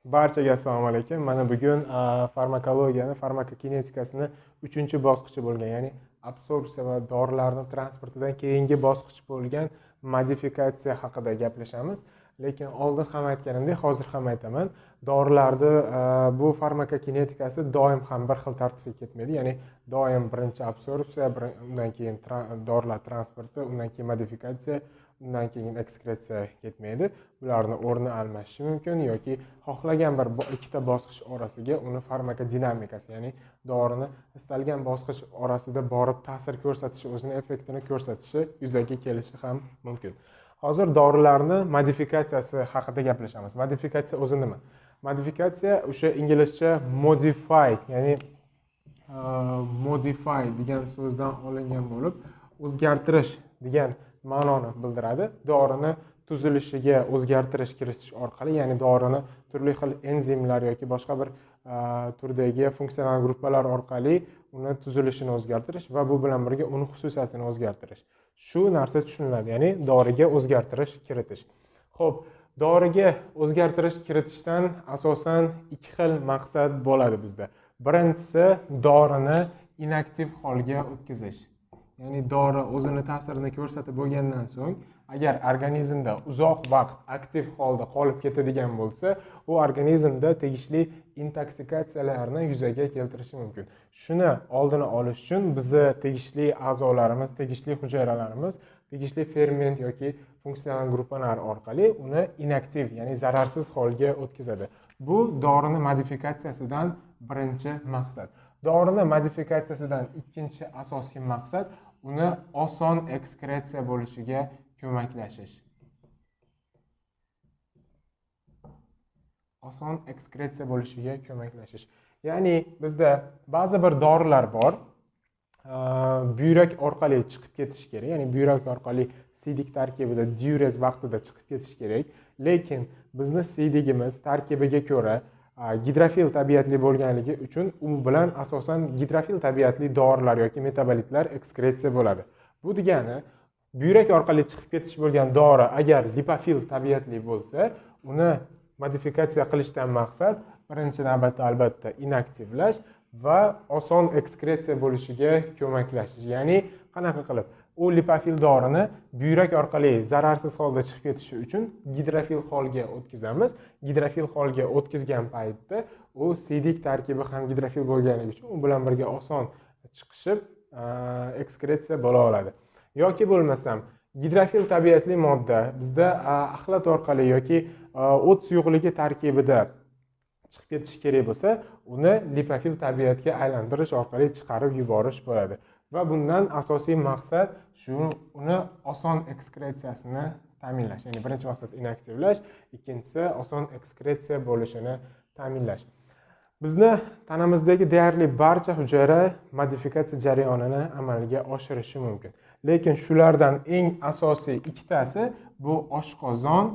Barchaga assalomu alaykum. Mana bugun farmakologiyani, farmakokinetikasini 3-bosqichi bo'lgan, ya'ni absorpsiya va dorilarni transportidan keyingi bosqich bo'lgan modifikatsiya haqida gaplashamiz. Lekin oldin ham aytganimdek, hozir ham aytaman. Dorilarni bu farmakokinetikasi doim ham bir xil tartibga ketmaydi. Ya'ni doim birinchi absorpsiya, undan keyin dorilar transporti, undan keyin modifikatsiya, undan keyin ekskretsiya ketmaydi. Bularni o'rni almashishi mumkin yoki xohlagan bir ikkita bosqich orasiga uni farmakodinamikasi, ya'ni dorini istalgan bosqich orasida borib ta'sir ko'rsatishi, o'zini effektini ko'rsatishi yuzaga kelishi ham mumkin. Hozir dorilarni modifikatsiyasi haqida gaplashamiz. Modifikatsiya o'zi nima? Modifikatsiya o'sha inglizcha modify, ya'ni modify degan so'zdan olingan bo'lib, o'zgartirish degan ma'noni bildiradi. Dorini tuzilishiga o'zgartirish kiritish orqali, ya'ni dorini turli xil enzimlar yoki boshqa bir turdagi funksional gruppalar orqali uni tuzilishini o'zgartirish va bu bilan birga uni xususiyatini o'zgartirish. Shu narsa tushuniladi, ya'ni doriga o'zgartirish kiritish. Xo'p, doriga o'zgartirish kiritishdan asosan ikki xil maqsad bo'ladi bizda. Birinchisi dorini inaktiv holga o'tkazish. Ya'ni dori o'zini ta'sirini ko'rsatib bo'lgandan so'ng, agar organizmda uzoq vaqt aktiv holda qolib ketadigan bo'lsa, u organizmda tegishli intoksikatsiyalarni yuzaga keltirishi mumkin. Shuni oldini olish uchun bizni tegishli a'zolarimiz, tegishli hujayralarimiz, tegishli ferment yoki funksional gruppalar orqali uni inaktiv, ya'ni zararsiz holga o'tkazadi. Bu dorini modifikatsiyasidan birinchi maqsad. Dorini modifikatsiyasidan ikkinchi asosiy maqsad uni oson ekskretsiya bo'lishiga ko'maklashish. Oson ekskretsiya bo'lishiga ko'maklashish. Ya'ni bizda ba'zi bir dorilar bor, buyrak orqali chiqib ketish kerak. Ya'ni buyrak orqali siydik tarkibida diurez vaqtida chiqib ketish kerak. Lekin bizni siydigimiz tarkibiga ko'ra gidrofil tabiatli bo'lganligi uchun u bilan asosan gidrofil tabiatli dorilar yoki metabolitlar ekskretsiya bo'ladi. Bu degani, buyrak orqali chiqib ketish bo'lgan dori agar lipofil tabiatli bo'lsa, uni modifikatsiya qilishdan maqsad birinchi navbatda albatta inaktivlash va oson ekskretsiya bo'lishiga ko'maklashish. Ya'ni qanaqa qilib u lipofil dorini buyrak orqali zararsiz holda chiqib ketishi uchun gidrofil holga o'tkazamiz. Gidrofil holga o'tkazgan paytda u siydik tarkibi ham gidrofil bo'lganligi uchun u bilan birga oson chiqishib ekskretsiya bo'la oladi. Yoki bo'lmasam gidrofil tabiatli modda bizda axlat orqali yoki o't suyuqligi tarkibida chiqib ketishi kerak bo'lsa, uni lipofil tabiatga aylantirish orqali chiqarib yuborish bo'ladi. Va bundan asosiy maqsad shu uni oson ekskretsiyasini ta'minlash. Ya'ni birinchi maqsad inaktivlash, ikkinchisi oson ekskretsiya bo'lishini ta'minlash. Bizni tanamizdagi deyarli barcha hujayra modifikatsiya jarayonini amalga oshirishi mumkin. Lekin shulardan eng asosiy ikkitasi bu oshqozon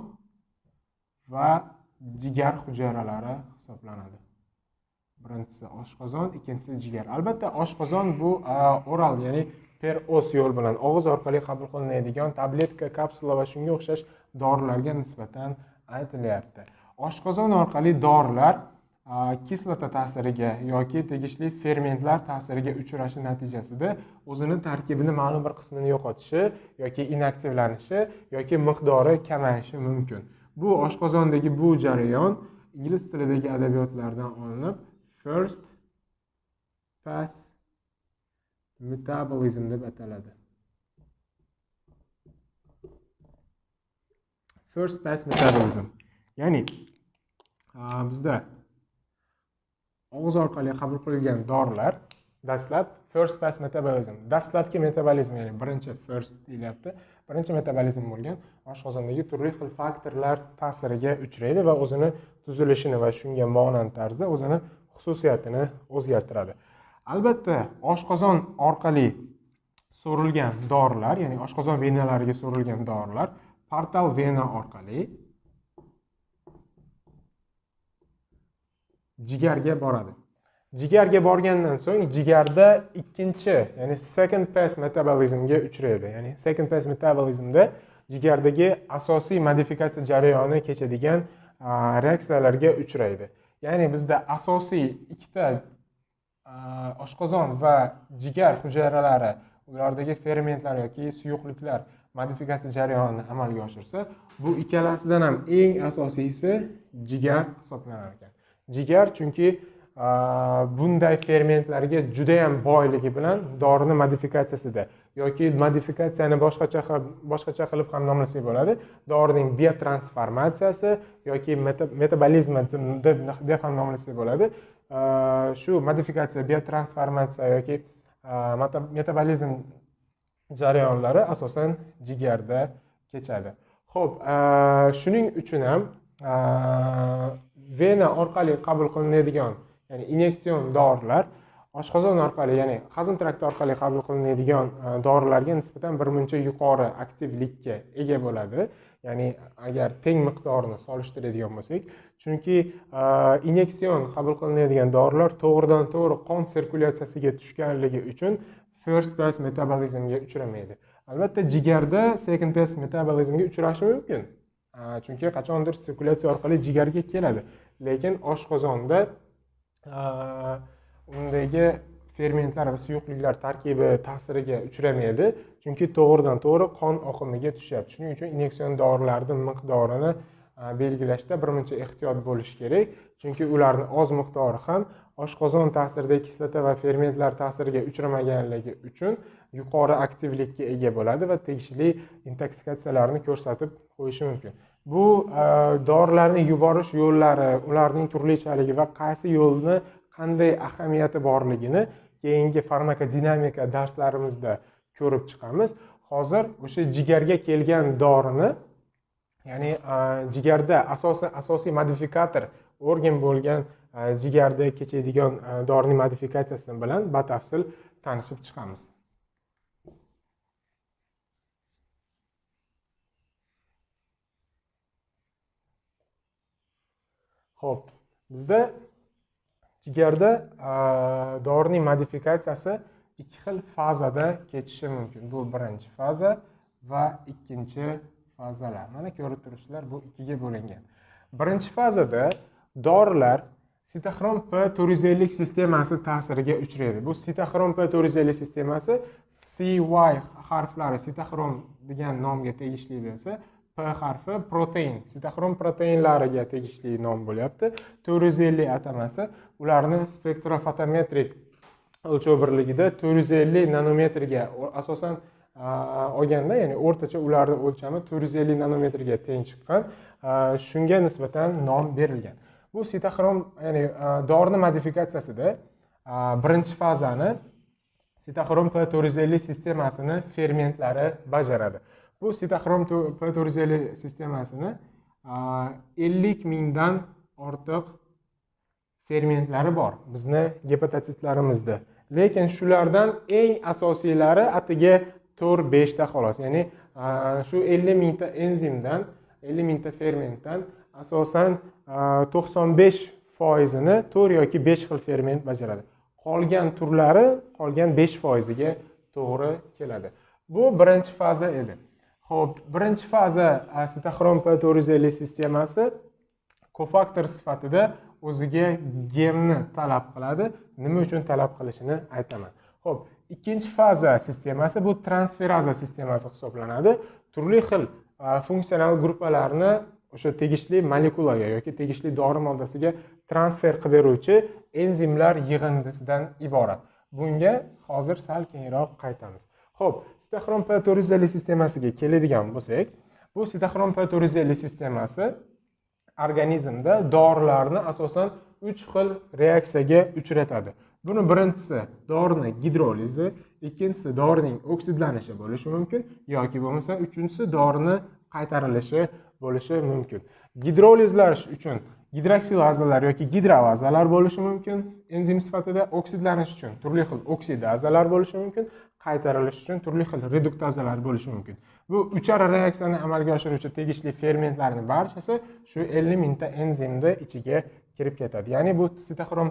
va jigar hujayralari hisoblanadi. Birinchisi oshqozon, ikkinchisi jigar. Albatta oshqozon bu oral, ya'ni per-os yo'l bilan og'iz orqali qabul qilinadigan tabletka, kapsula va shunga o'xshash dorilarga nisbatan aytilyapti. Oshqozon orqali dorilar kislota ta'siriga yoki tegishli fermentlar ta'siriga uchrashi natijasida o'zini tarkibini ma'lum bir qismini yo'qotishi yoki inaktivlanishi yoki miqdori kamayishi mumkin. Bu oshqozondagi bu jarayon ingliz tilidagi adabiyotlardan olinib first pass metabolism deb ataladi. First pass metabolism. Ya'ni bizda og'iz orqali qabul qilingan dorilar dastlab first pass metabolism, dastlabki metabolizm, ya'ni birinchi first deyilyapti. Birinchi metabolizm bo'lgan oshqozondagi turli xil faktorlar ta'siriga uchraydi va o'zini tuzilishini va shunga monand tarzda o'zini xususiyatini o'zgartiradi. Albatta, oshqozon orqali so'rilgan dorilar, ya'ni oshqozon venalariga so'rilgan dorilar portal vena orqali jigarga boradi. Jigarga borgandan so'ng jigarda ikkinchi, ya'ni second pass metabolizmga uchraydi. Ya'ni second pass metabolizmda jigardagi asosiy modifikatsiya jarayoni kechadigan reaksiyalarga uchraydi. Ya'ni bizda asosiy ikkita oshqozon va jigar hujayralari ulardagi fermentlar yoki suyuqliklar modifikatsiya jarayonini amalga oshirsa, bu ikkalasidan ham eng asosiysi jigar hisoblanar ekan. Jigar chunki bunday fermentlarga juda ham boyligi bilan dorini modifikatsiyasida yoki modifikatsiyani boshqacha qilib ham nomlasak bo'ladi, dorining biotransformatsiyasi yoki metabolizmi deb ham nomlasak bo'ladi. Shu modifikatsiya, biotransformatsiya yoki metabolizm jarayonlari asosan jigarda kechadi. Xo'p, shuning uchun ham vena orqali qabul qilinadigan, ya'ni inyektsion dorilar oshqozon orqali, ya'ni hazm trakti orqali qabul qilinadigan dorilarga nisbatan birmuncha yuqori aktivlikka ega bo'ladi. Ya'ni agar teng miqdorini solishtiradigan bo'lsak, chunki inyektsion qabul qilinadigan dorilar to'g'ridan-to'g'ri qon sirkulyatsiyasiga tushganligi uchun first pass metabolizmga uchramaydi. Albatta jigarda second pass metabolizmga uchrashi mumkin. Chunki qachondir sirkulyatsiya orqali jigarga keladi. Lekin oshqozonda undagi fermentlar va suyuqliklar tarkibi ta'siriga uchramaydi, chunki to'g'ridan-to'g'ri qon oqimiga tushyapti. Shuning uchun inyektsion dorilarning miqdorini belgilashda birmuncha ehtiyot bo'lish kerak, chunki ularning oz miqdori ham oshqozon ta'siridagi kislota va fermentlar ta'siriga uchramaganligi uchun yuqori aktivlikka ega bo'ladi va tegishli intoksikatsiyalarni ko'rsatib qo'yishi mumkin. Bu dorilarni yuborish yo'llari, ularning turlichaligi va qaysi yo'lni qanday ahamiyati borligini keyingi farmakodinamika darslarimizda ko'rib chiqamiz. Hozir o'sha jigarga kelgan dorini, ya'ni jigarda asosiy modifikator organ bo'lgan jigarda kechadigan dorining modifikatsiyasi bilan batafsil tanishib chiqamiz. Xo'p, bizda jigarda dorining modifikatsiyasi ikki xil fazada kechishi mumkin. Bu birinchi faza va ikkinchi fazalar. Mana ko'rib turibsizlar, bu ikkiga bo'lingan. Birinchi fazada dorilar sitoxrom P450 sistemasi ta'siriga uchraydi. Bu sitoxrom P450 sistemasi CY harflari sitoxrom degan nomga tegishli bo'lsa, P harfi protein, sitoxrom proteinlariga tegishli nom bo'lyapti. 450 atamasi ularni spektrofotometrik o'lchov birligida 450 nanometrga asosan olganda, ya'ni o'rtacha ularning o'lchami 450 nanometrga teng chiqqan, shunga nisbatan nom berilgan. Bu sitoxrom, ya'ni dorining modifikatsiyasida birinchi fazani sitoxrom P450 sistemasini fermentlari bajaradi. Bu sitoxrom P450 sistemasini 50 mingdan ortiq fermentlari bor bizni gepatositlarimizda. Lekin shulardan eng asosiylari atiga 4-5 ta xolos. Ya'ni shu 50 mingta enzimdan, 50 mingta fermentdan asosan 95%ni 4 yoki 5 xil ferment bajaradi. Qolgan turlari qolgan 5%ga to'g'ri keladi. Bu birinchi faza edi. Xo'p, birinchi faza sitoxrom P450 sistemasi kofaktor sifatida o'ziga gemni talab qiladi. Nima uchun talab qilishini aytaman. Xo'p, ikkinchi faza sistemasi bu transferaza sistemasi hisoblanadi. Turli xil funksional gruppalarni o'sha tegishli molekulaga yoki tegishli dori moddasiga transfer qilib beruvchi enzimlar yig'indisidan iborat. Bunga hozir sal keyinroq qaytamiz. Xo'p, sitoxrom P450 sistemasiga keladigan bo'lsak, bu sitoxrom P450 sistemasi organizmda dorilarni asosan 3 xil reaksiyaga uchratadi. Buni birinchisi dorining gidrolizi, ikkinchisi dorining oksidlanishi bo'lishi mumkin yoki bo'lmasa uchinchisi dorining qaytarilishi bo'lishi mumkin. Gidrolizlash uchun gidroksilazalar yoki gidrovazalar bo'lishi mumkin enzim sifatida, oksidlanish uchun turli xil oksidazalar bo'lishi mumkin, qaytarilish uchun turli xil reduktazalar bo'lishi mumkin. Bu uchala reaksiyani amalga oshiruvchi tegishli fermentlarning barchasi shu 50 mingta enzimda ichiga kirib ketadi. Ya'ni bu sitoxrom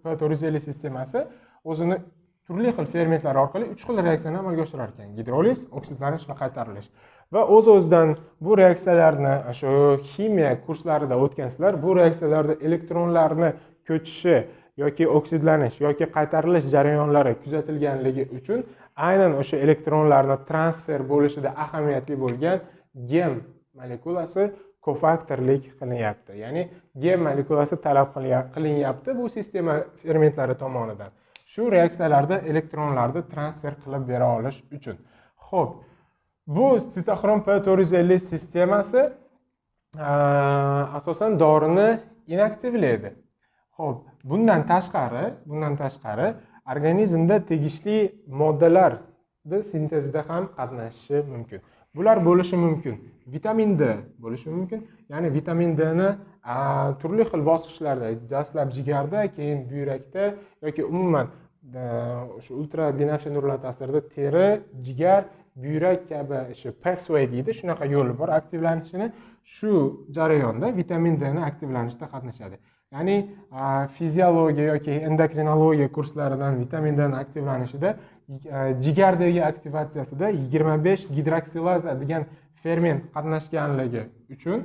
P450 sistemasi o'zini turli xil fermentlar orqali 3 xil reaksiyani amalga oshirar ekan: gidroliz, oksidlanish va qaytarilish. va o'z-o'zidan bu reaksiyalarni shu ximiya kurslarida o'tgansizlar, bu reaksiyalarda elektronlarni ko'chishi yoki oksidlanish yoki qaytarilish jarayonlari kuzatilganligi uchun aynan o'sha elektronlarni transfer bo'lishida ahamiyatli bo'lgan gem molekulasi kofaktorlik qilinyapti. Ya'ni gem molekulasi talab qilinyapti bu sistema fermentlari tomonidan. Shu reaksiyalarda elektronlarni transfer qilib bera olish uchun. Xo'p, bu sitoxrom P450 sistemasi asosan dorini inaktivlaydi. Xo'p, bundan tashqari organizmda tegishli moddalarni sintezida ham qatnashishi mumkin. Bular bo'lishi mumkin. Vitamin D bo'lishi mumkin. Ya'ni vitamin D ni turli xil bosqichlarda, dastlab jigarda, keyin buyrakda yoki umuman o'sha ultrabinafsha nurlar ta'sirida teri, jigar, buyrak kabi shu pathway deydi, shunaqa yo'li bor aktivlanishini. Shu jarayonda vitamin D ni aktivlanishda qatnashadi. Ya'ni fiziologiya yoki endokrinologiya kurslaridan vitamin D ni aktivlanishida jigardagi aktivatsiyasida 25 gidroksilaza degan ferment qatnashganligi uchun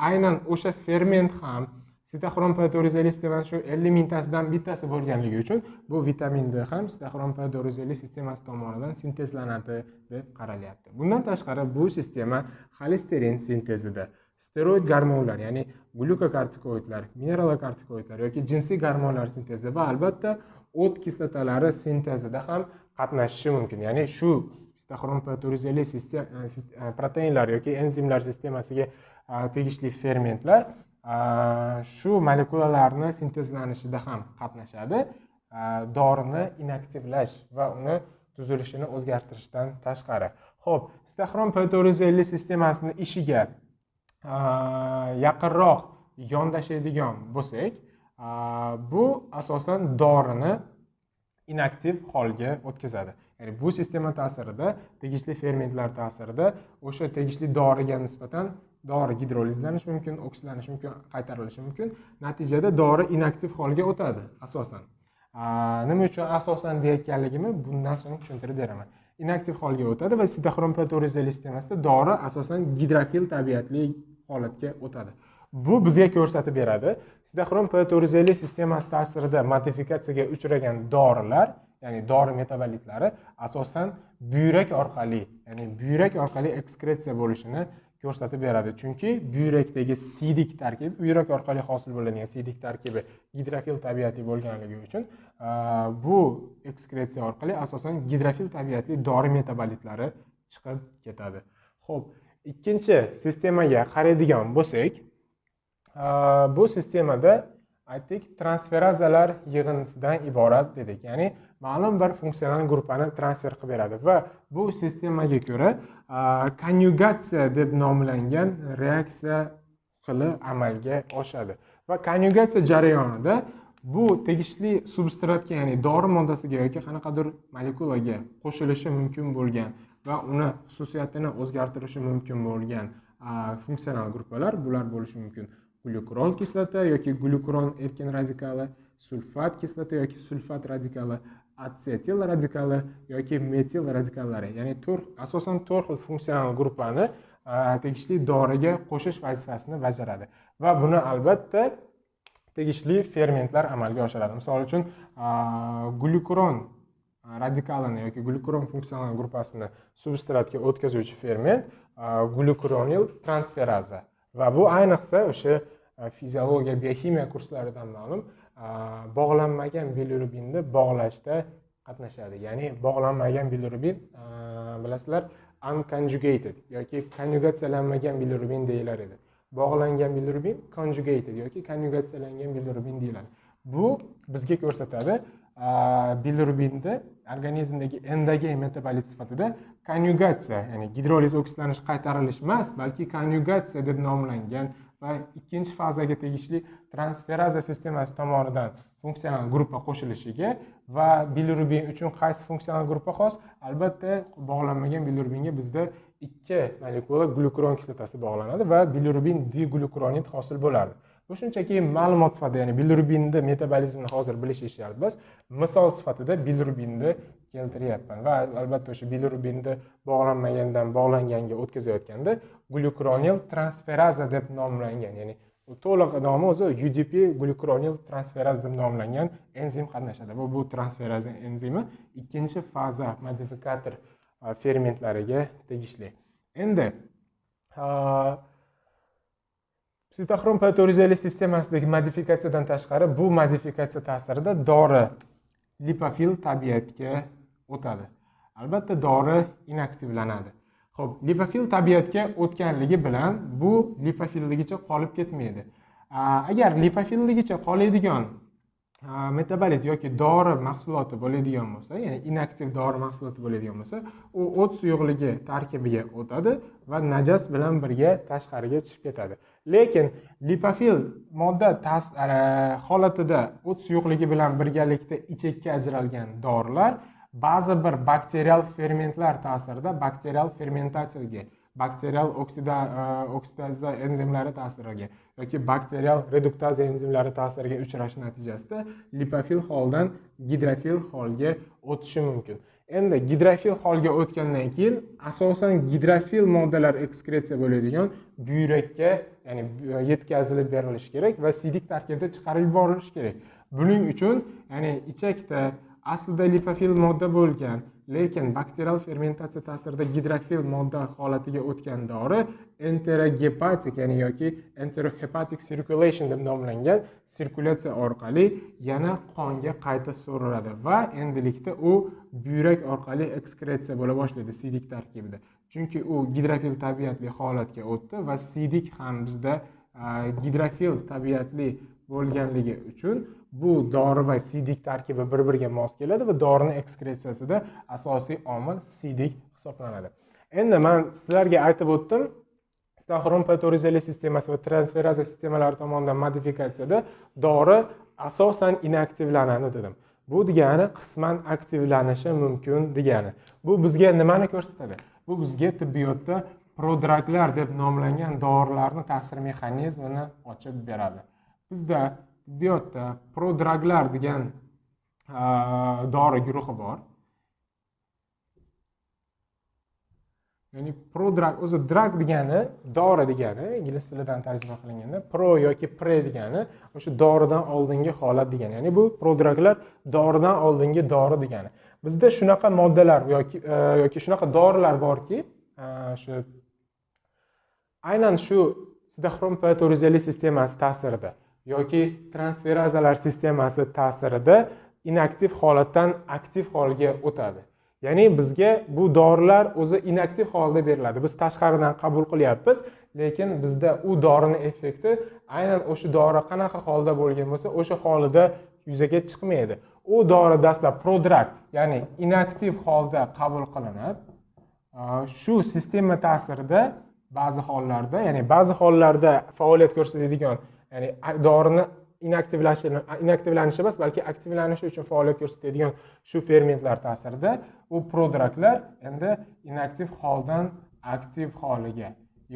aynan o'sha ferment ham sitoxrom P450 sistemasi shu 50 mingtasidan bittasi bo'lganligi uchun bu vitamin D ham sitoxrom P450 sistemasi tomonidan sintezlanadi deb qaralyapti. Bundan tashqari bu sistema xolesterin sintezida, steroid gormonlar, ya'ni glyukokortikoidlar, mineralokortikoidlar yoki jinsiy gormonlar sintezida va albatta o't kislotalari sintezida ham qatnashishi mumkin. Ya'ni shu sitoxrom P450 proteinlar yoki enzimlar sistemasiga tegishli fermentlar shu molekulalarni sintezlanishida ham qatnashadi, dorini inaktivlash va uni tuzilishini o'zgartirishdan tashqari. Xo'p, sitoxrom P450 sistemasini ishiga yaqinroq yondashadigan bo'lsak, bu asosan dorini inaktiv holga o'tkazadi. Ya'ni bu sistema ta'sirida, tegishli fermentlar ta'sirida o'sha tegishli doriga nisbatan dori gidrolizlanishi mumkin, oksidlanishi mumkin, qaytarilishi mumkin. Natijada dori inaktiv holga o'tadi asosan. Nima uchun asosan deyotganligimni bundan so'ng tushuntirib beraman. Inaktiv holga o'tadi va sitoxrom P450 sistemasida dori asosan gidrofil tabiatli holatga o'tadi. Bu bizga ko'rsatib beradi, sitoxrom P450 sistemasi ta'sirida modifikatsiyaga uchragan dorilar, ya'ni dori metabolitlari asosan buyrak orqali ekskretsiya bo'lishini ko'rsatib beradi. Chunki buyrakdagi sidik tarkib, buyrak orqali hosil bo'ladigan sidik tarkibi gidrofil tabiatli bo'lganligi uchun bu ekskretsiya orqali asosan gidrofil tabiatli dori metabolitlari chiqib ketadi. Xo'p, ikkinchi sistemaga qaraydigan bo'lsak, bu sistemada aytdik, transferazalar yig'indisidan iborat dedik. Ya'ni ma'lum bir funksional gruppani transfer qilib beradi va bu sistemaga ko'ra konyugatsiya deb nomlangan reaksiya qilib amalga oshadi. Va konyugatsiya jarayonida bu tegishli substratga, ya'ni dori moddasiga yoki qanaqadir molekulaga qo'shilishi mumkin bo'lgan va uni xususiyatini o'zgartirishi mumkin bo'lgan funksional gruppalar bular bo'lishi mumkin. Glyukuron kislota yoki glyukuron erkin radikali, sulfat kislota yoki sulfat radikali, atsetil radikali yoki metil radikallari. Ya'ni asosan 4 xil funksional gruppani tegishli doriga qo'shish vazifasini bajaradi. Va buni albatta tegishli fermentlar amalga oshiradi. Misol uchun, glyukuron radikalini yoki glyukuron funksional gruppasini substratga o'tkazuvchi ferment glyukuronil transferaza. Va bu ayniqsa o'sha fiziologiya, bioximiya kurslaridan ma'lum, bog'lanmagan bilirubinni bog'lashda qatnashadi. Ya'ni bog'lanmagan bilirubin, bilasizlar, unconjugated yoki konyugatsiyalanmagan bilirubin deyilar edi. Bog'langan bilirubin conjugated yoki konyugatsiyalangan bilirubin deyiladi. Bu bizga ko'rsatadi, bilirubinda organizmdagi endogen metabolit sifatida konyugatsiya, ya'ni gidroliz, oksidlanish, qaytarilish emas, balki konyugatsiya deb nomlangan va ikkinchi fazaga tegishli transferaza sistemasi tomonidan funksional gruppa qo'shilishiga va bilirubin uchun qaysi funksional gruppa xos? Albatta, bog'lanmagan bilirubinga bizda 2 molekula glyukuron kislotasi bog'lanadi va bilirubin diglyukuronid hosil bo'ladi. Bu shunchaki ma'lumot sifatida, ya'ni bilirubinni metabolizmini hozir bilish shart emas. Misol sifatida bilirubinni keltiryapman va albatta o'sha bilirubinni bog'lanmagandan bog'langanga o'tkazayotganda glyukuronil transferaza deb nomlangan, ya'ni to'liq nomi o'zi UDP glyukuronil transferaza deb nomlangan enzim qatnashadi. Bu transferaza enzimi ikkinchi faza modifikator fermentlariga tegishli. Endi sitoxrom patorizali sistemasidagi modifikatsiyadan tashqari bu modifikatsiya ta'sirida dori lipofil tabiatga o'tadi. Albatta dori inaktivlanadi. Xo'p, lipofil tabiatga o'tganligi bilan bu lipofilligicha qolib ketmaydi. Agar lipofilligicha qoladigan metabolit yoki dori mahsuloti bo'ladigan bo'lsa, ya'ni inaktiv dori mahsuloti bo'ladigan bo'lsa, u o't suyuqligi tarkibiga o'tadi va najas bilan birga tashqariga chiqib ketadi. Lekin lipofil modda holatida o't suyuqligi bilan birgalikda ichakka ajralgan dorilar ba'zi bir bakterial fermentlar ta'sirida bakterial fermentatsiyaga, bakterial oksidaza enzimlari ta'siriga yoki bakterial reduktaza enzimlari ta'siriga uchrashi natijasida lipofil holdan gidrofil holga o'tishi mumkin. Endi gidrofil holga o'tgandan keyin asosan gidrofil moddalar ekskretsiya bo'ladigan buyrakka, ya'ni yetkazilib berilishi kerak va sidik tarkibda chiqarib yuborilishi kerak. Buning uchun, ya'ni ichakda aslida lipofil modda bo'lgan, lekin bakterial fermentatsiya ta'sirida gidrofil modda holatiga o'tgan dori enterohepatik, ya'ni yoki enterohepatic circulation deb nomlangan sirkulyatsiya orqali yana qonga qayta so'riladi va endilikda u buyrak orqali ekskretsiya bo'la boshlaydi sidik tarkibida. Chunki u gidrofil tabiatli holatga o'tdi va sidik ham bizda gidrofil tabiatli bo'lganligi uchun bu dori va sidik tarkibi bir-biriga mos keladi va dorini ekskretsiyasida asosiy omil sidik hisoblanadi. Endi men sizlarga aytib o'tdim, sitoxrom patorizali sistemasi va transferaza sistemalari tomonidan modifikatsiyada dori asosan inaktivlanadi dedim. Bu degani qisman aktivlanishi mumkin degani. Bu bizga nimani ko'rsatadi? Bu bizga tibbiyotda prodruglar deb nomlangan dorilarning ta'sir mexanizmini ochib beradi. Bizda tibbiyotda prodruglar degan dori guruhi bor. Ya'ni prodrug o'zi drug degani dori degani, ingliz tilidan tarjima qilinganda pro yoki pre degani o'sha doridan oldingi holat degani. Ya'ni bu prodruglar doridan oldingi dori degani. Bizda shunaqa moddalar yoki shunaqa dorilar borki, shu aynan shu sitoxrom patorizali sistemasi ta'sirida yoki transferazalar sistemasi ta'sirida inaktiv holatdan aktiv holga o'tadi. Ya'ni bizga bu dorilar o'zi inaktiv holda beriladi. Biz tashqaridan qabul qilyapmiz, lekin bizda u dorining effekti aynan o'sha dori qanaqa holda bo'lgan bo'lsa, o'sha holida yuzaga chiqmaydi. U dori dastlab prodrug, ya'ni inaktiv holda qabul qilinib, shu sistema ta'sirida ba'zi hollarda, ya'ni ba'zi hollarda faoliyat ko'rsatadigan, ya'ni dorini inaktivlanishi emas, balki aktivlanishi uchun faoliyat ko'rsatadigan shu fermentlar ta'sirida u prodruglar endi inaktiv holdan aktiv holiga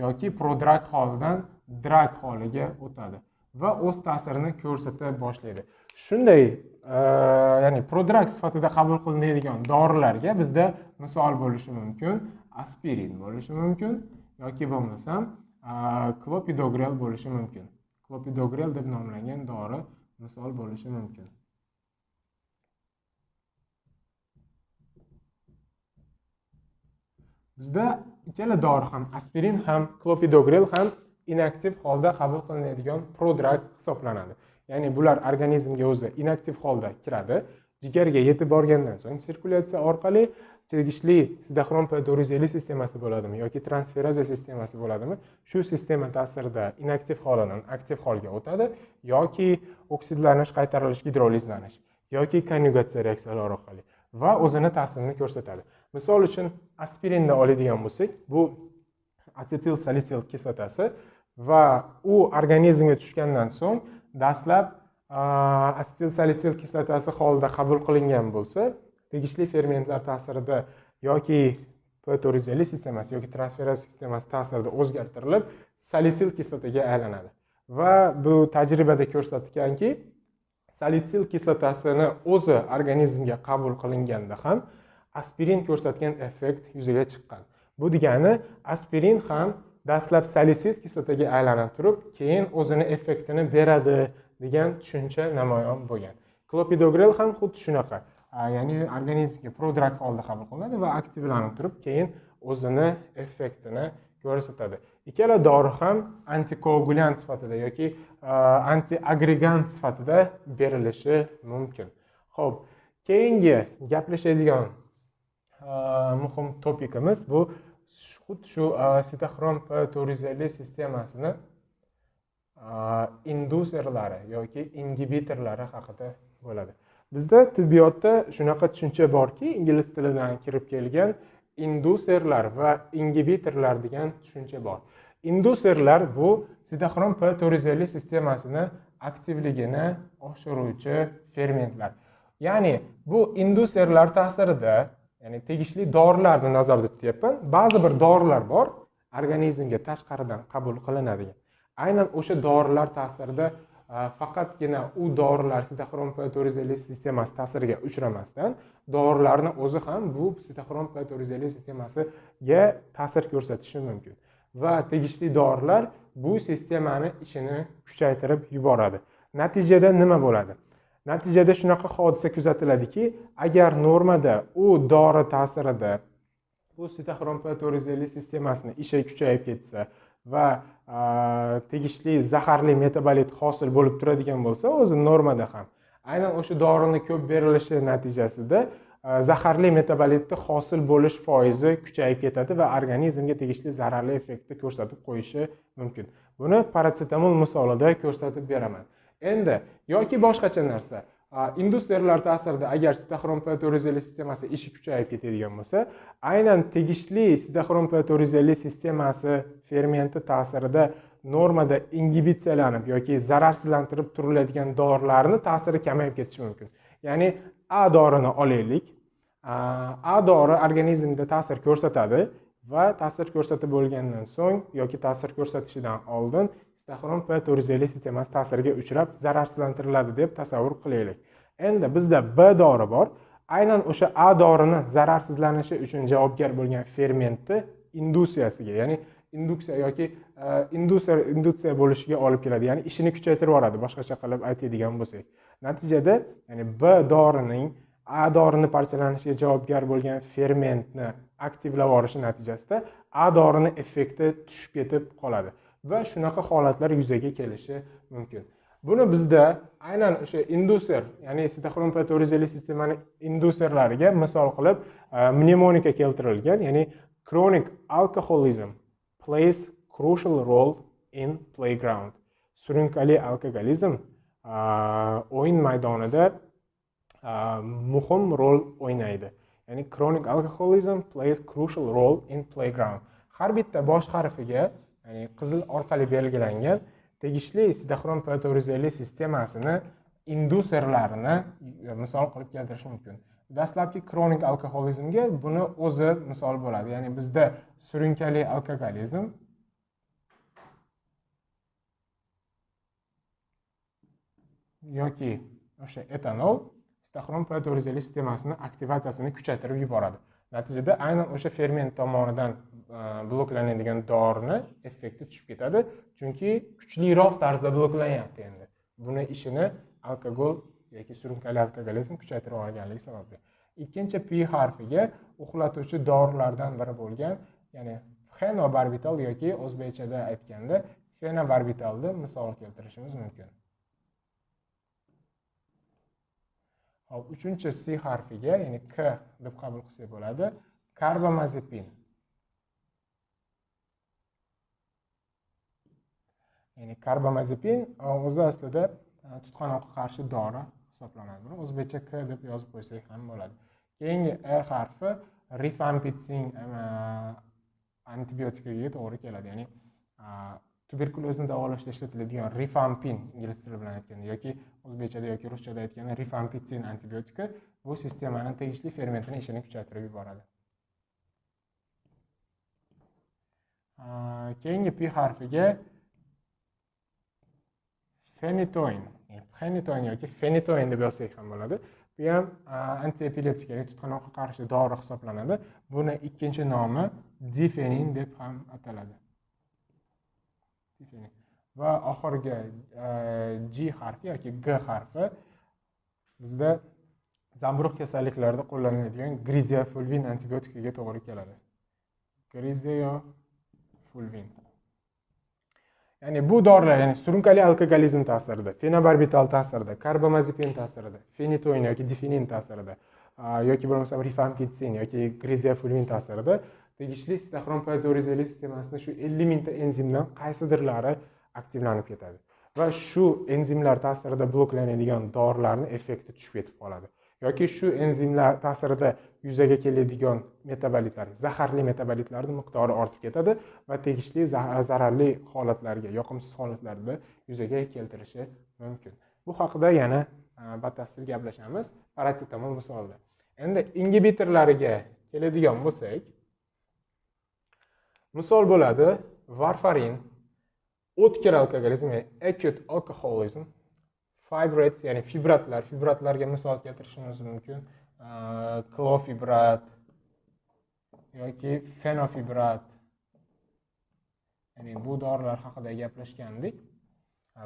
yoki prodrug holidan drug holiga o'tadi va o'z ta'sirini ko'rsata boshlaydi. Shunday, ya'ni prodrug sifatida qabul qilinadigan dorilarga bizda misol bo'lishi mumkin, aspirin bo'lishi mumkin yoki bo'lmasam klopidogrel bo'lishi mumkin. Klopidogrel deb nomlangan dori misol bo'lishi mumkin. Bizda ikkala dori ham, aspirin ham, klopidogrel ham inaktiv holda qabul qilinadigan prodrug hisoblanadi. Ya'ni bular organizmga o'zi inaktiv holda kiradi. Jigarga yetib borgandan so'ng sirkulyatsiya orqali tegishli sitoxrom patorizali sistemasi bo'ladimi yoki transferaza sistemasi bo'ladimi, shu sistema ta'sirida inaktiv holdan aktiv holga o'tadi yoki oksidlanish, qaytarilish, gidrolizlanish yoki konjugatsiya reaksiyalari orqali va o'zini ta'sirini ko'rsatadi. Misol uchun aspirinni oladigan bo'lsak, bu asetil salisil kislotasi va u organizmga tushgandan so'ng dastlab asetil salisil kislotasi holida qabul qilingan bo'lsa, tegishli fermentlar ta'sirida yoki patorizali sistemasi yoki transferaza sistemasi ta'sirida o'zgartirilib salitsil kislotaga aylanadi. Va bu tajribada ko'rsatganki, salitsil kislotasini o'zi organizmga qabul qilinganda ham aspirin ko'rsatgan effekt yuzaga chiqqan. Bu degani aspirin ham dastlab salisil kislotaga aylanib turib, keyin o'zini effektini beradi degan tushuncha namoyon bo'lgan. Klopidogrel ham xuddi shunaqa. Ya'ni organizmga prodrug holda qabul qilinadi va aktivlanib turib, keyin o'zini effektini ko'rsatadi. Ikkala dori ham antikoagulyant sifatida yoki antiagregant sifatida berilishi mumkin. Xo'p, keyingi gaplashadigan muhim topikimiz bu xuddi shu sitoxrom P450 sistemasini induserlari yoki ingibitorlari haqida bo'ladi. Bizda tibbiyotda shunaqa tushuncha borki, ingliz tilidan kirib kelgan induserlar va ingibitorlar degan tushuncha bor. Induserlar bu sitoxrom P450 sistemasini aktivligini oshiruvchi fermentlar. Ya'ni bu induserlar ta'sirida, ya'ni tegishli dorilarni nazarda tutyapman. Ba'zi bir dorilar bor, organizmga tashqaridan qabul qilinadigan. Aynan o'sha dorilar ta'sirida faqatgina u dorilar sitoxrom P450 sistemasi ta'siriga uchramasdan, dorilarning o'zi ham bu sitoxrom P450 sistemasiga ta'sir ko'rsatishi mumkin. Va tegishli dorilar bu sistemani ishini kuchaytirib yuboradi. Natijada nima bo'ladi? Natijada shunaqa hodisa kuzatiladiki, agar normada u dori ta'sirida bu sitoxrom P450 sistemasini ishi kuchayib ketsa va tegishli zaharli metabolit hosil bo'lib turadigan bo'lsa, o'zi normada ham aynan o'sha dorini ko'p berilishi natijasida zaharli metabolitni hosil bo'lish foizi kuchayib ketadi va organizmga tegishli zararli effektni ko'rsatib qo'yishi mumkin. Buni parasetamol misolida ko'rsatib beraman. Endi yoki boshqacha narsa, induserlar ta'sirida agar sitoxrom P450 sistemasi ishi kuchayib ketadigan bo'lsa, aynan tegishli sitoxrom P450 sistemasi fermenti ta'sirida normada ingibitsiyalanib yoki zararsizlantirib turiladigan dorilarni ta'siri kamayib ketishi mumkin. Ya'ni A dorini olaylik. A dori organizmda ta'sir ko'rsatadi va ta'sir ko'rsatib bo'lgandan so'ng yoki ta'sir ko'rsatishidan oldin sitoxrom P450 sistemasi ta'siriga uchrab zararsizlantiriladi deb tasavvur qilaylik. Endi bizda B dori bor. Aynan o'sha A dorini zararsizlanishi uchun javobgar bo'lgan fermentni indusiyasiga, ya'ni induksiya yoki induksiya bo'lishiga olib keladi. Ya'ni ishini kuchaytirib yuboradi, boshqacha qilib aytadigan bo'lsak. Natijada, ya'ni B dorining A dorini parchalanishiga javobgar bo'lgan fermentni aktivlab yuborishi natijasida A dorini effekti tushib ketib qoladi va shunaqa holatlar yuzaga kelishi mumkin. Buni bizda aynan o'sha induser, ya'ni sitoxrom P450 sistemani induserlariga misol qilib mnemonika keltirilgan, ya'ni chronic alcoholism plays crucial role in playground. Surunkali alkogolizm o'yin maydonida muhim rol o'ynaydi. Ya'ni chronic alcoholism plays crucial role in playground. Har bitta bosh harfiga, ya'ni qizil orqali belgilangan tegishli sitoxrom P450 sistemasini induserlarini misol qilib keltirish mumkin. Dastlabki kronik alkoholizmga buni o'zi misol bo'ladi. Ya'ni bizda surunkali alkogolizm yoki o'sha etanol sitoxrom P450 sistemasini aktivatsiyasini kuchaytirib yuboradi. Natijada aynan o'sha ferment tomonidan bloklanadigan dorini effekti tushib ketadi, chunki kuchliroq tarzda bloklanyapti endi. Buni ishini alkogol yoki surunkali alkogolizm kuchaytirib olganligi sababli. Ikkinchi P harfiga uxlatuvchi dorilardan biri bo'lgan, ya'ni fenobarbital yoki o'zbekchada aytganda fenobarbitalni misol keltirishimiz mumkin. Hop, uchinchi C harfiga, ya'ni K deb qabul qilsak bo'ladi, karbamazepin. Ya'ni karbamazepin o'zi aslida tutqanoqqa qarshi dori hisoblanadi. Buni o'zbekcha K deb yozib qo'ysak ham bo'ladi. Keyingi R harfi rifampicin antibiotikiga to'g'ri keladi. Ya'ni tuberkulozni davolashda ishlatiladigan rifampin ingliz tili bilan aytganda yoki o'zbekchada yoki ruschada aytganda rifampicin antibiotiki bu sistemaning tegishli fermentini ishini kuchaytirib yuboradi. Keyingi P harfiga phenytoin yoki phenytoin deb yozsak ham bo'ladi. Bu Bu ham antiepileptik, tutqanoqqa qarshi dori hisoblanadi. Buni ikkinchi nomi difenin deb ham ataladi. Va oxirgi G harfi yoki G harfi bizda zamburug' kasalliklarida qo'llaniladigan griziofulvin antibiotikiga to'g'ri keladi. Griziofulvin. Ya'ni bu dorilar, ya'ni surunkali alkogolizm ta'sirida, fenobarbital ta'sirida, karbamazepin ta'sirida, fenitoin yoki difenin ta'sirida yoki bo'lmasa rifampitsin yoki griziofulvin ta'sirida tegishli sitoxrom patorizali sistemasida shu 50 mingta enzimdan qaysidirlari aktivlanib ketadi va shu enzimlar ta'sirida bloklanadigan dorilarning effekti tushib ketib qoladi. Yoki shu enzimlar ta'sirida yuzaga keladigan metabolitlar, zaharli metabolitlarning miqdori ortib ketadi va tegishli zararli holatlarga, yoqimsiz holatlarda yuzaga keltirishi mumkin. Bu haqida yana batafsil gaplashamiz parasetamol misolida. Endi ingibitorlariga keladigan bo'lsak, misol bo'ladi varfarin, o'tkir alkogolizm, acute alcoholism, fibrates, ya'ni fibratlarga misol keltirishimiz mumkin. Klofibrat yoki fenofibrat. Ya'ni bu dorilar haqida gaplashgandik.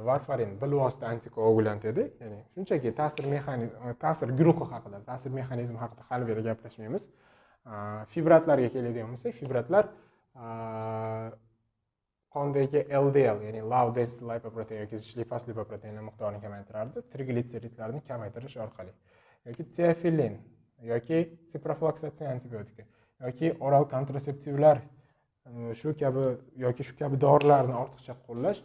Varfarin bilvosita antikoagulant edi. Ya'ni shunchaki ta'sir guruhi haqida, ta'sir mexanizmi haqida hali beri gaplashmaymiz. Fibratlarga keladigan bo'lsak, fibratlar qondagi LDL, ya'ni low density lipoprotein yoki zichli past lipoproteinlar miqdorini kamaytiradi, triglitseridlarni kamaytirish orqali. Yoki teofillin yoki siprofloksatsin antibiotiki yoki oral kontraseptivlar shu kabi dorilarni ortiqcha qo'llash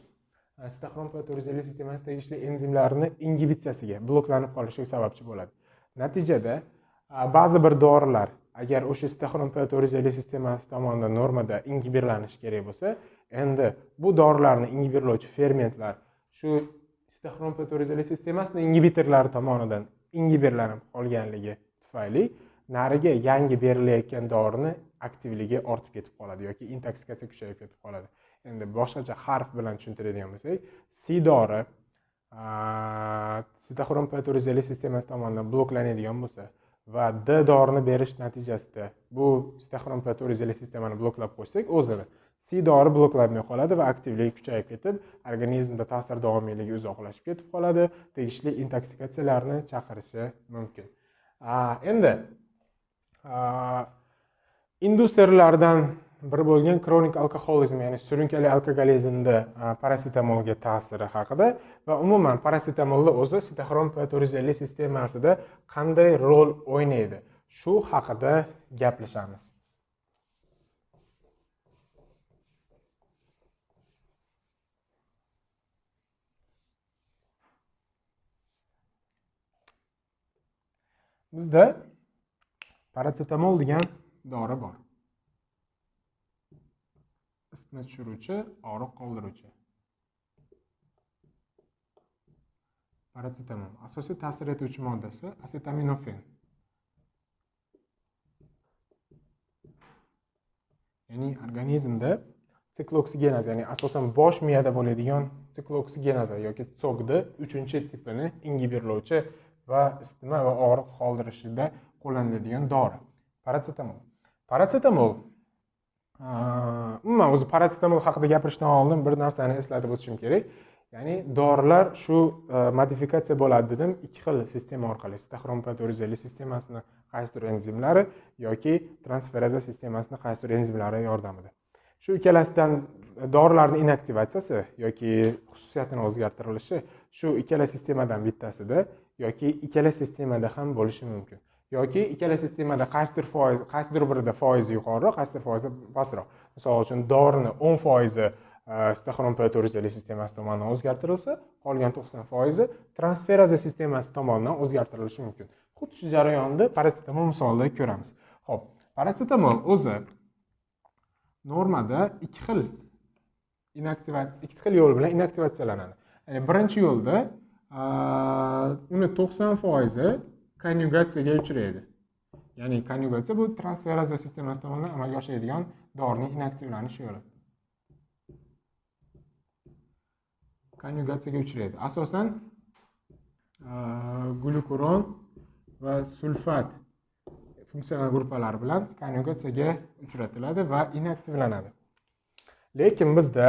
sitoxrom patorizali sistemasi tegishli enzimlarni ingibitsiyasiga, bloklanib qolishiga sababchi bo'ladi. Natijada ba'zi bir dorilar agar o'sha sitoxrom patorizali sistemasi tomonidan normada ingibirlanishi kerak bo'lsa, endi bu dorilarni ingibirlovchi fermentlar shu sitoxrom patorizali sistemasining ingibitorlari tomonidan ingibirlanib qolganligi tufayli nariga yangi berilayotgan dorining aktivligi ortib ketib qoladi yoki intoksikatsiya kuchayib ketib qoladi. Endi boshqacha harf bilan tushuntiradigan bo'lsak, C dori sitoxrom patorizali sistemasi tomonidan bloklanadigan bo'lsa va D dorini berish natijasida bu sitoxrom patorizali sistemani bloklab qo'ysak, o'zini C dori bloklanmay qoladi va aktivligi kuchayib ketib, organizmda ta'sir davomiyligi uzoqlashib ketib qoladi, tegishli intoksikatsiyalarni chaqirishi mumkin. Endi induserlardan biri bo'lgan kronik alkoholizm, ya'ni surunkali alkogolizmda parasetamolga ta'siri haqida va umuman parasetamolning o'zi sitoxrom patorizali sistemasida qanday rol o'ynaydi, shu haqida gaplashamiz. Bizda parasetamol degan dori bor. Isitma tushiruvchi, og'riq qoldiruvchi. Parasetamol asosiy ta'sir etuvchi moddasi asetaminofen. Ya'ni organizmda sikloksigenaz, ya'ni asosan bosh miyada bo'ladigan sikloksigenaza yoki tsokni 3-tipini ingibirlovchi va isitma va og'riq qoldirishida qo'llaniladigan dori. Parasetamol umuman o'zi parasetamol haqida gapirishdan oldin bir narsani eslatib o'tishim kerak. Ya'ni dorilar shu modifikatsiya bo'ladi dedim, ikki xil sistema orqali, sitoxrom patorizali sistemasini qaysidir enzimlari yoki transferaza sistemasini qaysidir enzimlari yordamida. Shu ikkalasidan dorilarning inaktivatsiyasi yoki xususiyatini o'zgartirilishi shu ikkala sistemadan bittasida yoki ikkala sistemada ham bo'lishi mumkin. Yoki ikkala sistemada qaysidir birida foizi yuqoriroq, qaysidir foizi pastroq. Misol uchun dorini 10% sitoxrom patorizali sistemasi tomonidan o'zgartirilsa, qolgan 90% transferaza sistemasi tomonidan o'zgartirilishi mumkin. Xuddi shu jarayonni parasetamol misolida ko'ramiz. Xo'p, parasetamol o'zi normada ikki xil yo'l bilan inaktivatsiyalanadi. Ya'ni birinchi yo'lda uni 90% konjugatsiyaga uchraydi. Ya'ni konjugatsiya bu transferaza sistemasi tomonidan amalga oshadigan dorining inaktivlanish yo'li. Konjugatsiyaga uchraydi. Asosan glyukuron va sulfat funksional gruppalari bilan konjugatsiyaga uchratiladi va inaktivlanadi. Lekin bizda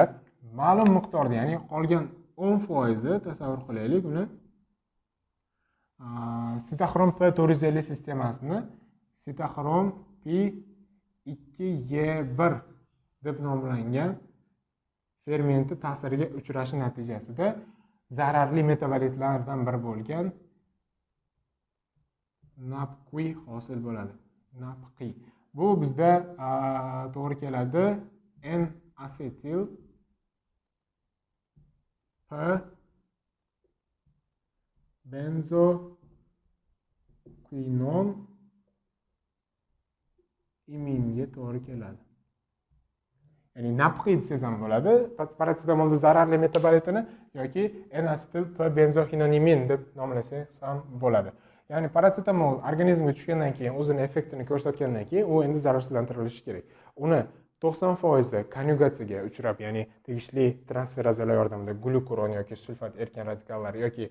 ma'lum miqdorda, ya'ni qolgan 10% tasavvur qilaylik, uni sitoxrom P450 sistemasini sitoxrom P2Y1 deb nomlangan fermenti ta'siriga uchrashi natijasida zararli metabolitlardan biri bo'lgan NAPQI hosil bo'ladi. NAPQI. Bu bizda to'g'ri keladi N-asetil P benzoquinon iminga to'g'ri keladi. Ya'ni NAPQI desangiz ham bo'ladi. Parasetamolda zararli metabolitini yoki N-asetil P benzoquinonimin deb nomlasangiz ham bo'ladi. Ya'ni parasetamol organizmga tushgandan keyin o'zini effektini ko'rsatgandan keyin u endi zararsizlantirilishi kerak. Uni 90% konjugatsiyaga uchrab, ya'ni tegishli transferazalar yordamida glyukuron yoki sulfat erkin radikallari yoki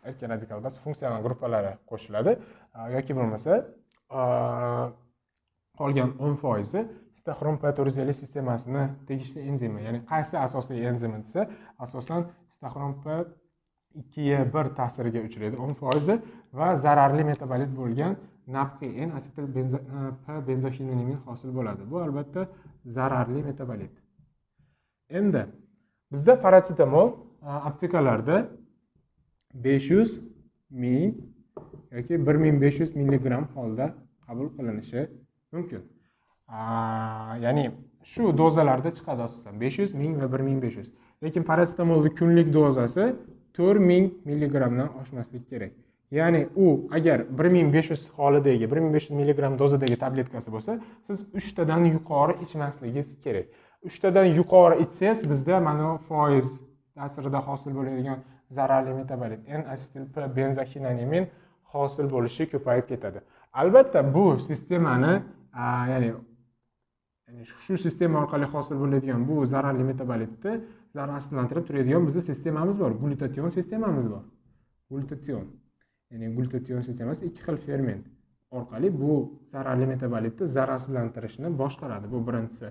erkin radikal emas, funksional gruppalari qo'shiladi yoki bo'lmasa qolgan 10% sitoxrom P450 sistemasini tegishli enzimi, ya'ni qaysi asosiy enzimi desa, asosan sitoxrom P2Y1 ta'siriga uchraydi 10% va zararli metabolit bo'lgan NAPQI N-asetil P benzoquinonimin hosil bo'ladi. Bu albatta zararli metabolit. Endi bizda parasetamol aptekalarda 500 ming yoki 1500 mg holda qabul qilinishi mumkin. Ya'ni shu dozalarda chiqadi asosan 500 ming va 1500. Lekin parasetamolning kunlik dozasi 4000 mg dan oshmasligi kerak. Ya'ni u agar 1500 holidagi 1500 mg dozadagi tabletkasi bo'lsa, siz 3 tadan yuqori ichmasligingiz kerak. 3 tadan yuqori ichsangiz bizda mana foiz ta'sirida hosil bo'ladigan zararli metabolit N-asetil P benzoquinonimin hosil bo'lishi ko'payib ketadi. Albatta bu sistemani ya'ni shu sistema orqali hosil bo'ladigan bu zararli metabolitni zararsizlantirib turadigan bizning sistemamiz bor, glutation sistemamiz bor. Glutation, ya'ni glutation sistemasi ikki xil ferment orqali bu zararli metabolitni zararsizlantirishni boshqaradi. Bu birinchisi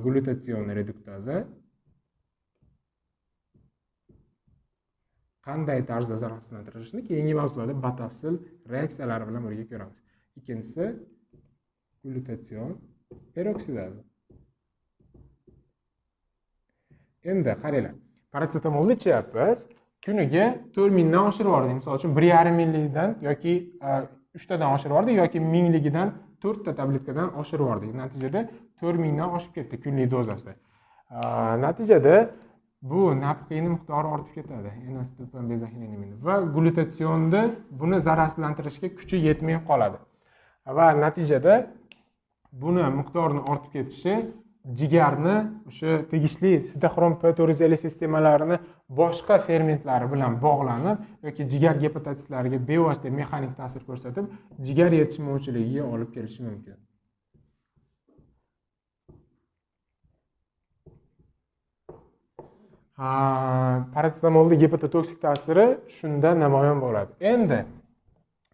glutation reduktaza. Qanday tarzda zararsizlantirishni keyingi mavzularda batafsil reaksiyalar bilan birga ko'ramiz. Ikkinchisi glutation peroksidaza. Endi qaranglar, parasetamolni ichyapmiz. Kuniga 4000 dan oshirib yubordik. Misol uchun 1,5 millidan yoki 3 tadan oshirib yubordik yoki 1000 ligidan 4 ta tabletkadan oshirib yubordik. Natijada 4000 dan oshib ketdi kunlik dozasi. Natijada bu NAPQIning miqdori ortib ketadi. N-asetil P benzoquinonimin va glutationda buni zararsizlantirishga kuchi yetmay qoladi. Va natijada buni miqdorini ortib ketishi jigarni o'sha tegishli sitoxrom P450 sistemalarini boshqa fermentlari bilan bog'lanib yoki jigar gepatitislariga bevosita mexanik ta'sir ko'rsatib, jigar yetishmovchiligiga olib kelishi mumkin. Parasetamolning gepatotoksik ta'siri shunda namoyon bo'ladi. Endi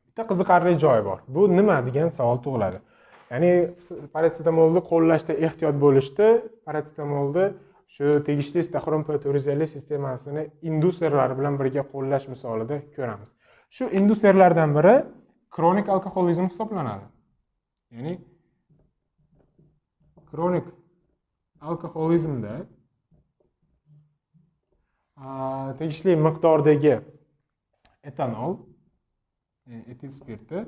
bitta qiziqarli joyi bor. Bu nima degan savol tug'iladi. Ya'ni parasetamolni qo'llashda ehtiyot bo'lishda parasetamolni shu tegishli sitoxrom P450 sistemasini induserlari bilan birga qo'llash misolida ko'ramiz. Shu induserlardan biri kronik alkoholizm hisoblanadi. Ya'ni kronik alkoholizmda tegishli miqdordagi etanol, etil spirti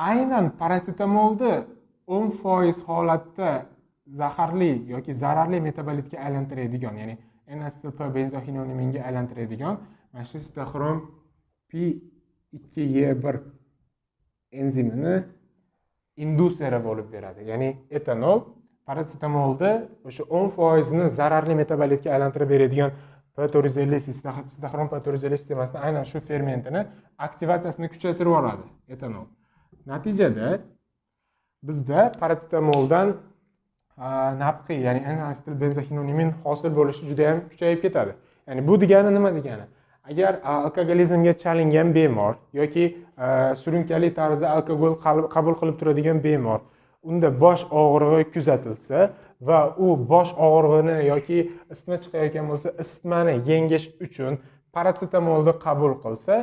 aynan parasetamolni 10% holatda zaharli yoki zararli metabolitga aylantiradigan, ya'ni N-asetil P benzoquinoniminga aylantiradigan mana shu sitoxrom P2Y1 enzimini induseri bo'lib beradi. Ya'ni etanol parasetamolda o'sha 10% ni zararli metabolitga aylantirib beradigan P450 sitoxrom P450 sistemasini aynan shu fermentini aktivatsiyasini kuchaytirib yuboradi etanol. Natijada bizda parasetamoldan NAPQI, ya'ni N-asetil benzoquinonimin hosil bo'lishi juda ham kuchayib ketadi. Ya'ni bu degani nima degani? agar alkogolizmga chalingan bemor yoki surunkali tarzda alkogol qabul qilib turadigan bemor unda bosh og'rig'i kuzatilsa va u bosh og'rig'ini yoki isitma chiqayotgan bo'lsa isitmani yengish uchun parasetamolni qabul qilsa,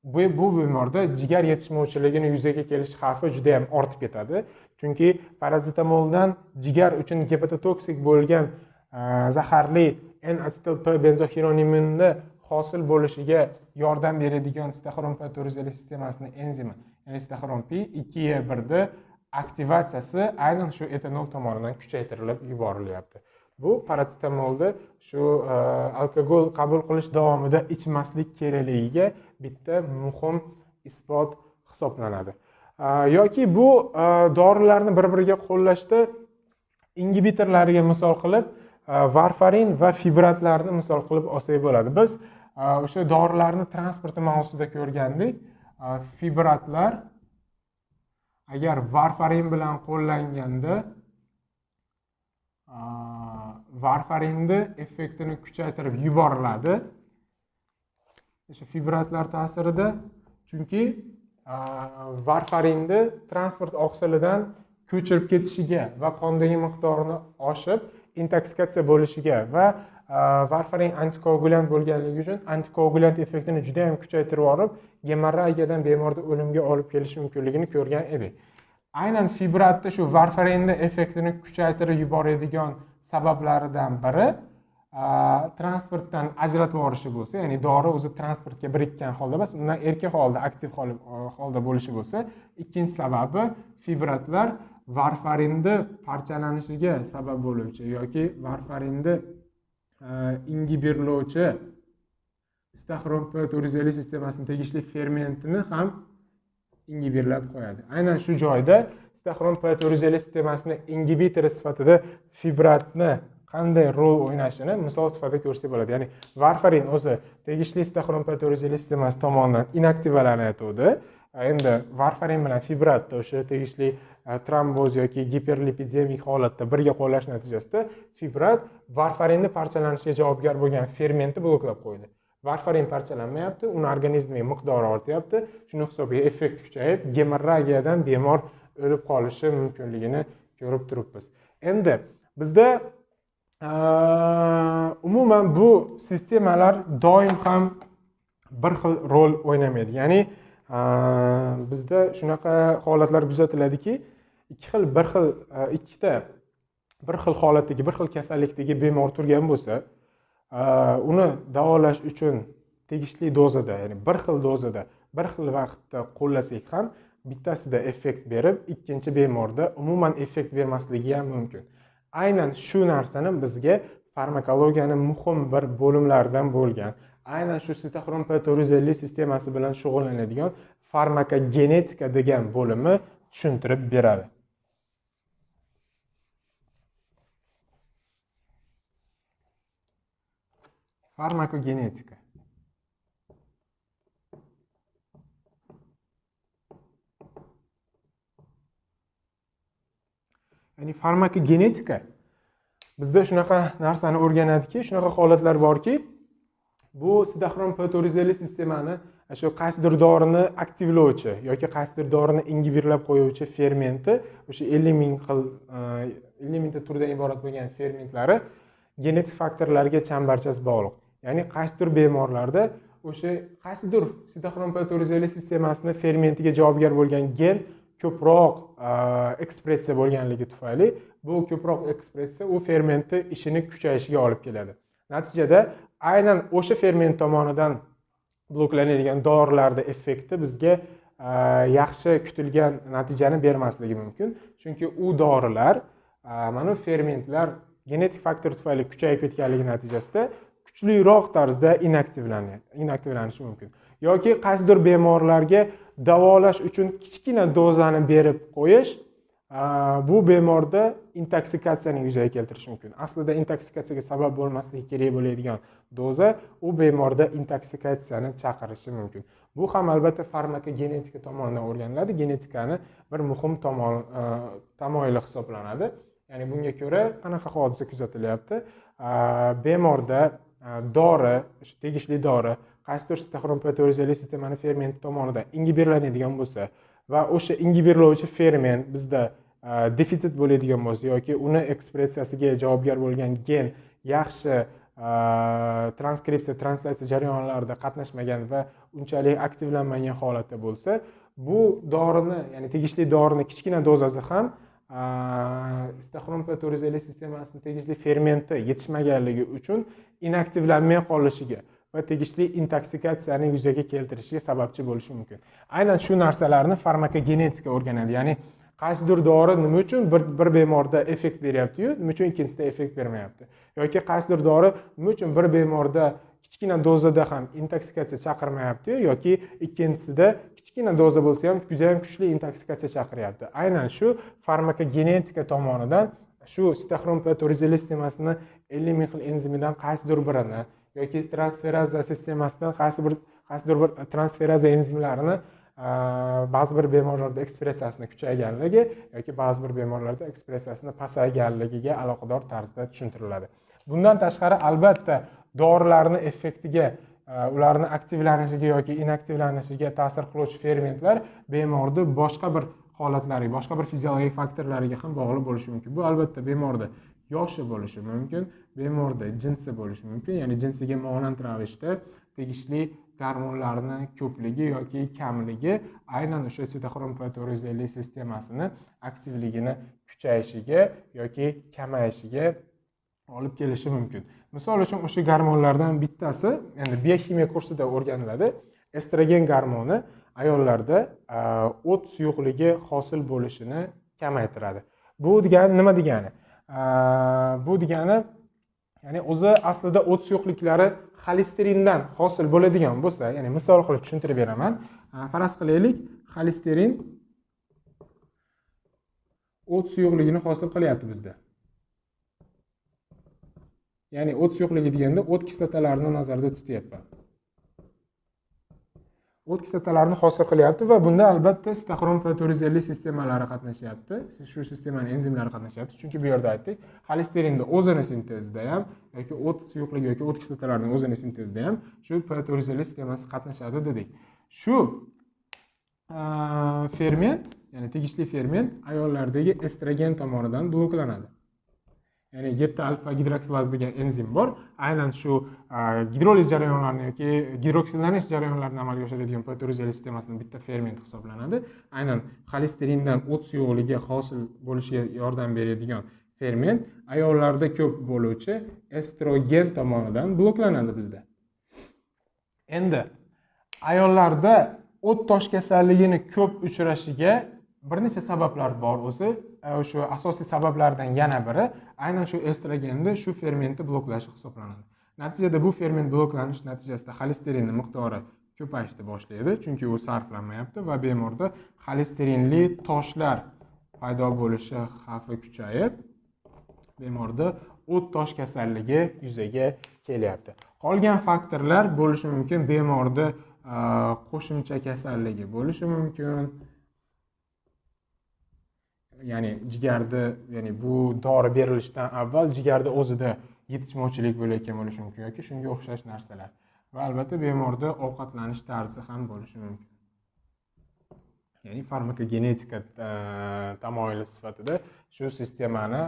bu bemorda jigar yetishmovchiligini yuzaga kelish xavfi juda ham ortib ketadi. Chunki parasetamoldan jigar uchun gepatotoksik bo'lgan zaharli N-acetyl-P-benzoxironiminni hosil bo'lishiga yordam beradigan staxron P450 sistemasining enzimi, ya'ni staxron P2E1 aktivatsiyasi aynan shu etanol tomonidan kuchaytirilib yuborilyapti. Bu parasetamolni shu alkogol qabul qilish davomida ichmaslik kerakligiga bitta muhim isbot hisoblanadi. Yoki bu dorilarni bir-biriga qo'llashda ingibitorlarga misol qilib varfarin va fibratlarni misol qilib olsak bo'ladi. Biz o'sha dorilarni transporti mavzusida ko'rgandik. Fibratlar agar varfarin bilan qo'llanganda varfarinni effektini kuchaytirib yuboriladi o'sha fibratlar ta'sirida, chunki varfarinni transport oqsilidan ko'chirib ketishiga va qondagi miqdorini oshib intoksikatsiya bo'lishiga va varfarin antikoagulant bo'lganligi uchun antikoagulant effektini juda ham kuchaytirib olib, gemorragiyadan bemorni o'limga olib kelishi mumkinligini ko'rgan edik. Aynan fibratda shu varfarinni effektini kuchaytirib yuboradigan sabablaridan biri transportdan ajratib yuborishi bo'lsa, ya'ni dori o'zi transportga birikkan holda emas, undan erkin holda, aktiv holda bo'lishi bo'lsa, ikkinchi sababi fibratlar varfarinni parchalanishiga sabab bo'luvchi yoki varfarinni ingibirlovchi staxron P450 sistemasining tegishli fermentini ham ingibirlab qo'yadi. Aynan shu joyda staxron P450 sistemasining ingibitori sifatida fibratni qanday rol o'ynashini misol sifatida ko'rsak bo'ladi. Ya'ni varfarin o'zi tegishli staxron P450 sistemasi tomonidan inaktivlanayotdi. Endi varfarin bilan fibratni o'sha tegishli tromboz yoki giperlipidemik holatda birga qo'llash natijasida fibrat varfarinni parchalanishiga javobgar bo'lgan fermentni bloklab qo'ydi. Varfarin parchalanmayapti, uni organizmga miqdori ortyapti. Shuning hisobiga effekt kuchayib, gemorragiyadan bemor o'lib qolishi mumkinligini ko'rib turibmiz. Endi bizda umuman bu sistemalar doim ham bir xil rol o'ynamaydi. Ya'ni bizda shunaqa holatlar kuzatiladiki, bir xil holatdagi, bir xil kasallikdagi bemor turgan bo'lsa, uni davolash uchun tegishli dozada, ya'ni bir xil dozada, bir xil vaqtda qo'llasak ham bittasida effekt berib, ikkinchi bemorda umuman effekt bermasligi ham mumkin. Aynan shu narsani bizga farmakologiyaning muhim bir bo'limlaridan bo'lgan, aynan shu staxron P450 sistemasi bilan shug'ullanadigan farmakogenetika degan bo'limi tushuntirib beradi. Farmakogenetika. Ya'ni farmakogenetika bizda shunaqa narsani o'rganadiki, shunaqa holatlar borki, bu staxron P450 sistemani shu qaysidir dorini aktivlovchi yoki qaysidir dorini ingibirlab qo'yuvchi fermenti, o'sha 50 mingta turdan iborat bo'lgan fermentlari genetik faktorlarga chambarchas bog'liq. Ya'ni qaysidir bemorlarda o'sha qaysidir staxron P450 sistemasini fermentiga javobgar bo'lgan gen ko'proq ekspressiya bo'lganligi tufayli bu ko'proq ekspressiya u fermentni ishini kuchayishiga olib keladi. Natijada aynan o'sha ferment tomonidan bloklanadigan dorilarda effekti bizga yaxshi kutilgan natijani bermasligi mumkin. Chunki u dorilar, mana fermentlar genetik faktor tufayli kuchayib ketganligi natijasida kuchliroq tarzda inaktivlanishi mumkin. Yoki qaysidir bemorlarga davolash uchun kichkina dozani berib qo'yish bu bemorda intoksikatsiyani yuzaga keltirishi mumkin. Aslida intoksikatsiyaga sabab bo'lmasligi kerak bo'ladigan doza u bemorda intoksikatsiyani chaqirishi mumkin. Bu ham albatta farmakogenetika tomonidan o'rganiladi. Genetikani bir muhim tamoyili hisoblanadi. Ya'ni bunga ko'ra qanaqa hodisa kuzatilyapti? Bemorda dori, tegishli dori qaysidir sitoxrom patorezali sistemani fermenti tomonidan ingiberlanadigan bo'lsa va o'sha ingiberlovchi ferment bizda defitsit bo'ladigan bo'lsa yoki uni ekspressiyasiga javobgar bo'lgan gen yaxshi transkripsiya translyatsiya jarayonlarida qatnashmagan va unchalik aktivlanmagan holatda bo'lsa, bu dorini, ya'ni tegishli dorini kichkina dozasi ham sitoxrom patorezali sistemasini tegishli fermenti yetishmaganligi uchun inaktivlanmay qolishiga va tegishli intoksikatsiyani yuzaga keltirishiga sababchi bo'lishi mumkin. Aynan shu narsalarni farmakogenetika o'rganadi. Ya'ni qaysidir dori nima uchun bir bemorda effekt beryapti-yu, nima uchun ikkinchisida effekt bermayapti? Yoki qaysidir dori nima uchun bir bemorda kichkina dozada ham intoksikatsiya chaqirmayapti yoki ikkinchisida kichkina doza bo'lsa ham juda ham kuchli intoksikatsiya chaqiryapti. Aynan shu farmakogenetika tomonidan shu sitoxrom patorezali sistemasini 50 ming xil enzimidan qaysidir birini yoki transferaza sistemasidan qaysidir bir transferaza enzimlarini ba'zi bir bemorlarda ekspressiyasini kuchayganligi yoki ba'zi bir bemorlarda ekspressiyasini pasayganligiga aloqador tarzda tushuntiriladi. Bundan tashqari albatta dorilarning effektiga, ularni aktivlanishiga yoki inaktivlanishiga ta'sir qiluvchi fermentlar bemorda boshqa bir holatlariga, boshqa bir fiziologik faktorlariga ham bog'liq bo'lishi mumkin. Bu albatta bemorda yoshi bo'lishi mumkin, bemorda jinsi bo'lishi mumkin, ya'ni jinsiga monand ravishda tegishli gormonlarni ko'pligi yoki kamligi aynan o'sha sitoxrom patorezali sistemasini aktivligini kuchayishiga yoki kamayishiga olib kelishi mumkin. Misol uchun o'sha gormonlardan bittasi, endi biokimiya kursida o'rganiladi. Estrogen gormoni ayollarda o't suyuqligi hosil bo'lishini kamaytiradi. Bu degani nima degani? Bu degani, ya'ni o'zi aslida o't suyuqliklari xolesterindan hosil bo'ladigan bo'lsa, ya'ni misol qilib tushuntirib beraman. Faraz qilaylik, xolesterin o't suyuqligini hosil qilyapti bizda. Ya'ni o't suyuqligi deganda o't kislotalarini nazarda tutyapman. O't kislotalarini hosil qilyapti va bunda albatta sitoxrom patorezali sistemalari qatnashyapti. Shu sistemaning enzimlari qatnashyapti. Chunki bu yerda aytdik, xolesterinda o'zini sintezida ham yoki o't suyuqligi yoki o't kislotalarining o'zini sintezida ham shu patorezali sistemasi qatnashadi dedik. Shu ferment, ya'ni tegishli ferment ayollardagi estrogen tomonidan bloklanadi. Ya'ni 7 alfa gidroksilaz degan enzim bor. Aynan shu gidroliz jarayonlarini yoki gidroksillanish jarayonlarini amalga oshiradigan patorezali sistemasinin bitta ferment hisoblanadi. Aynan xolesterindan o't suyuqligi hosil bo'lishiga yordam beradigan ferment ayollarda ko'p bo'luvchi estrogen tomonidan bloklanadi bizda. Endi ayollarda o't tosh kasalligini ko'p uchrashiga bir necha sabablar bor o'zi. Shu asosiy sabablardan yana biri aynan shu estrogenni shu fermentni bloklash hisoblanadi. Natijada bu ferment bloklanish natijasida xolesterinning miqdori ko'payishni boshlaydi, chunki u sarflanmayapti va bemorda xolesterinli toshlar paydo bo'lishi xavfi kuchayib, bemorda o't tosh kasalligi yuzaga kelyapti. Qolgan faktorlar bo'lishi mumkin, bemorda qo'shimcha kasalligi bo'lishi mumkin. Ya'ni jigarda, ya'ni bu dori berilishidan avval jigarda o'zida yetishmovchilik bo'layotgan bo'lishi mumkin yoki shunga o'xshash narsalar. Va albatta bemorda ovqatlanish tarzi ham bo'lishi mumkin. Ya'ni farmakogenetika tamoyili sifatida shu sistemani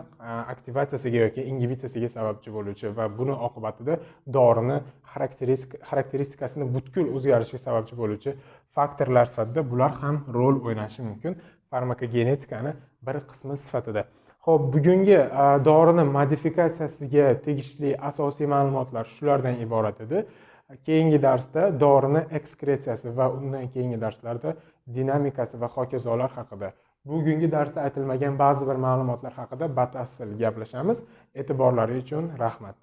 aktivatsiyasiga yoki ingibitsiyaga sababchi bo'luvchi va buni oqibatida dorini xarakteristikasini butkul o'zgarishiga sababchi bo'luvchi faktorlar sifatida bular ham rol o'ynashi mumkin farmakogenetikani bir qismi sifatida. Xo'p, bugungi dorini modifikatsiyasiga tegishli asosiy ma'lumotlar shulardan iborat edi. Keyingi darsda dorini ekskretsiyasi va undan keyingi darslarda dinamikasi va hokazolar haqida, bugungi darsda aytilmagan ba'zi bir ma'lumotlar haqida batafsil gaplashamiz. E'tiborlari uchun rahmat.